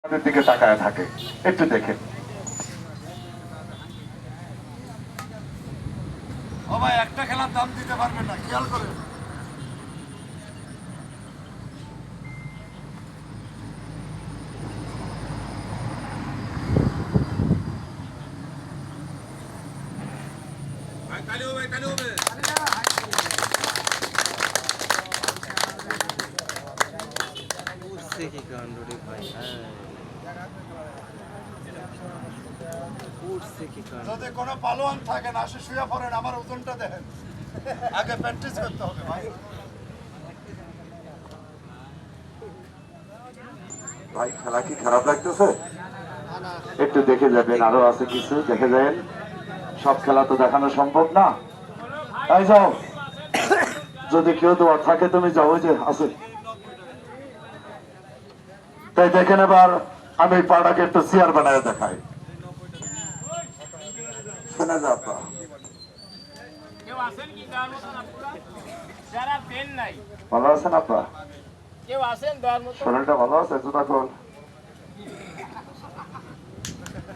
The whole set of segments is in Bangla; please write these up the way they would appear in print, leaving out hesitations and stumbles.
তাদের দিকে তাকায় থাকে, একটু দেখেন। ও ভাই, একটা খেলার দাম দিতে পারবেন না, খেয়াল করেন। কি কাণ্ড রে ভাই, উঠছে কি কাণ্ড। যদি কোনো পালোয়ান থাকেন আসে শুয়ে পড়েন, আমার ওজনটা দেখেন, আগে প্র্যাকটিস করতে হবে ভাই। ভাই খেলা কি খারাপ লাগতেছে? একটু দেখে যাবেন, আরো আছে কিছু দেখে যাবেন। সব খেলা তো দেখানো সম্ভব না। এই যাও, যদি কেউ দেওয়ার থাকে তুমি যাও, ওই যে আছে। তাই দেখেন এবার আমি পাড়াকে একটু চেয়ার বানায় দেখাই। শোনা যাবা ভালো আছেন আপা? শরীরটা ভালো আছে? জুতা খোল,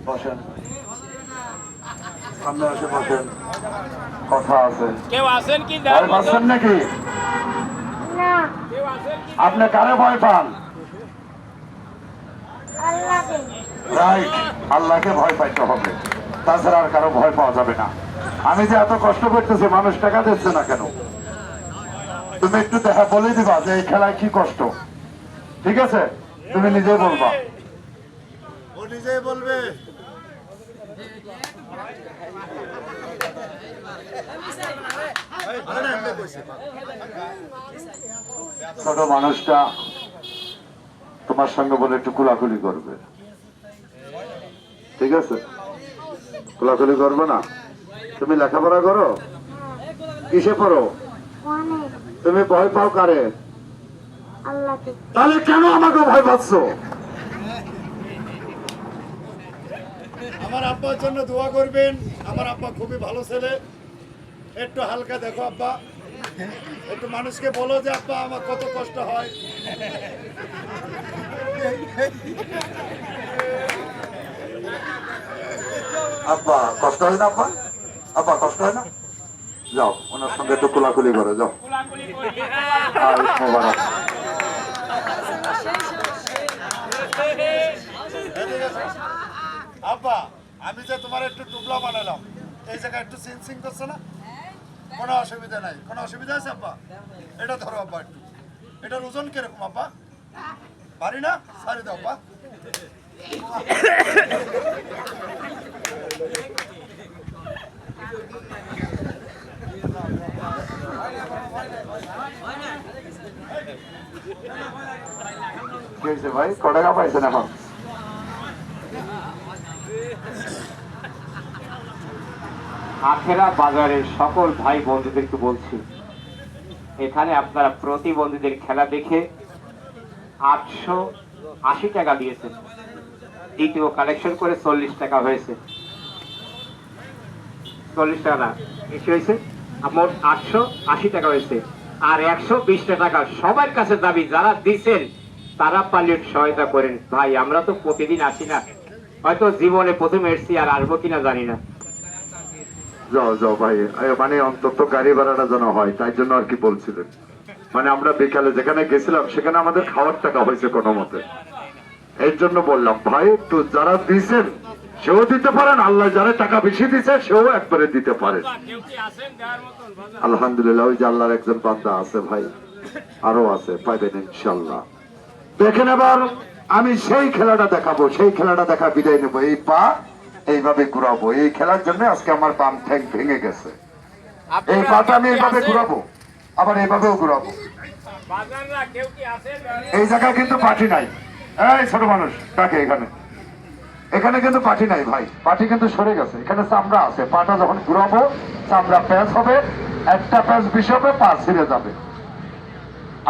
বসেন, সামনে এসে বসেন, কথা আছে। কেউ আছেন কি? ভয় পাচ্ছেন নাকি? আপনি কারে ভয় পান? রাইট, আল্লাহকে ভয় পাইতে হবে, তাছাড়া আর কারো ভয় পাওয়া যাবে না। আমি যে এত কষ্ট করতেছি, মানুষ টাকা দিচ্ছে না কেন? তুমি একটু দেখা বলে দিবা যে এই খেলায় কি কষ্ট, ঠিক আছে? তুমি নিজেই বলবা। ও নিজেই বলবে। ছোট মানুষটা তোমার সঙ্গে বলে একটু কুলাকুলি করবে, ঠিক আছে? কুলাকুলি করবে না? তুমি লেখাপড়া করো? কিসে পড়ো? তুমি ভয় পাও কারে? তাহলে কেন আমাকে ভয় পাচ্ছ? আমার আব্বার জন্য দোয়া করবেন। আমার আব্বা খুবই ভালো ছেলে। একটু হালকা দেখো আব্বা, একটু মানুষকে বলো যে আব্বা আমার কত কষ্ট হয়। আব্বা কষ্ট হয় না? আব্বা, আব্বা কষ্ট হয় না? যাও, ওনার সঙ্গে একটু কুলাকুলি করো, যাও। আর মোবারক। আব্বা, আমি যে তোমার একটু টুবলা বানালাম, এই জায়গায় একটু সিনসিং করছে না? কোনো অসুবিধা নাই। কোনো অসুবিধা আছে আব্বা? এটা ধরো আব্বা, একটু এটার ওজন কিরকম আব্বা? পারি না, সারি দাও আব্বা। কি হয়েছে ভাই, ক টাকা পাইছেন এখন? আখেরা বাজারের সকল ভাই বন্ধুদেরকে বলছি, এখানে আপনারা প্রতিবন্ধীদের খেলা দেখে 880 টাকা দিয়েছেন, দ্বিতীয় কালেকশন করে 40 টাকা হয়েছে। 40 টাকা না, বেশি হয়েছে, মোট 880 টাকা হয়েছে। আর 120 টাকা সবার কাছে দাবি, যারা দিচ্ছেন তারা পারলে সহায়তা করেন। ভাই আমরা তো প্রতিদিন আসি না, হয়তো জীবনে প্রথম এসছি, আর আসবো কিনা জানি না। যাও যাও ভাই, মানে অন্তত গাড়ি ভাড়াটা যেন হয়, তাই জন্য আর কি বলছিলেন। মানে আমরা বিকালে যেখানে গেছিলাম সেখানে আমাদের খাওয়ার টাকা হয়েছে কোনো মতে, এই জন্য বললাম ভাই একটু যারা দিয়েছেন সেও দিতে পারেন, আল্লাহ যারা টাকা বেশি দিচ্ছে সেও একবারে দিতে পারেন। আলহামদুলিল্লাহ, ওই যে আল্লাহর একজন বান্দা আছে ভাই, আরো আছে, পাইবেন ইনশাল্লাহ। দেখেন এবার আমি সেই খেলাটা দেখাবো, সেই খেলাটা দেখা বিদায় নেবো। এই পা এইভাবে ঘুরাবো, এই খেলার জন্য আজকে আমার বাম ঠ্যাং ভেঙে গেছে। এই পাটা আমি এইভাবে ঘুরাবো, আবার এইভাবেও ঘুরাবো। এই জায়গায় কিন্তু পাঠি নাই। এই ছোট মানুষ কাকে, এখানে এখানে কিন্তু পাঠি নাই ভাই, পাঠি কিন্তু সরে গেছে। এখানে চামড়া আছে, পাটা যখন ঘুরাবো চামড়া প্যাঁচ হবে, একটা প্যাঁচ বিষে হবে, পা ছিঁড়ে যাবে।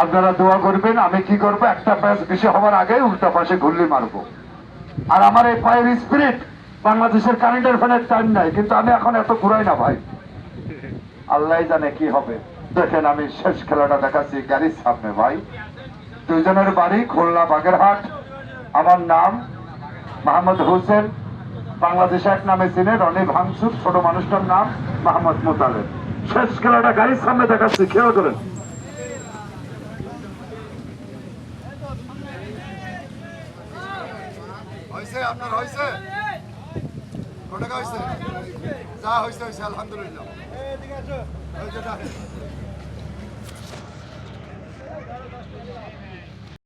আপনারা দোয়া করবেন। আমি কি করবো, একটা প্যাঁচ বিষে হওয়ার আগে উল্টা পাশে ঘুরলি মারবো। আর আমার এই পায়ের স্পিরিট বাংলাদেশের কারেন্টের ফ্যানের টাইম নাই, কিন্তু আমি এখন এত ঘুরাই না ভাই, আল্লাহ জানে কি হবে। দেখেন আমি শেষ খেলাটা দেখাচ্ছি গাড়ির সামনে ভাই। দুইজনের বাড়ি খুলনা বাগেরহাট, আমার নাম মোহাম্মদ হোসেন, বাংলাদেশ এক নামে চিনে রনি ভাঙচুর, ছোট মানুষটার নাম মোহাম্মদ মোতালেব। শেষ খেলাটা গাড়ির সামনে দেখাচ্ছি, খেয়াল করেন। হয়েছে আপনার হয়েছে কত টাকা হয়েছে যা হয়েছে হয়েছে আলহামদুলিল্লাহ হয়েছে, যা।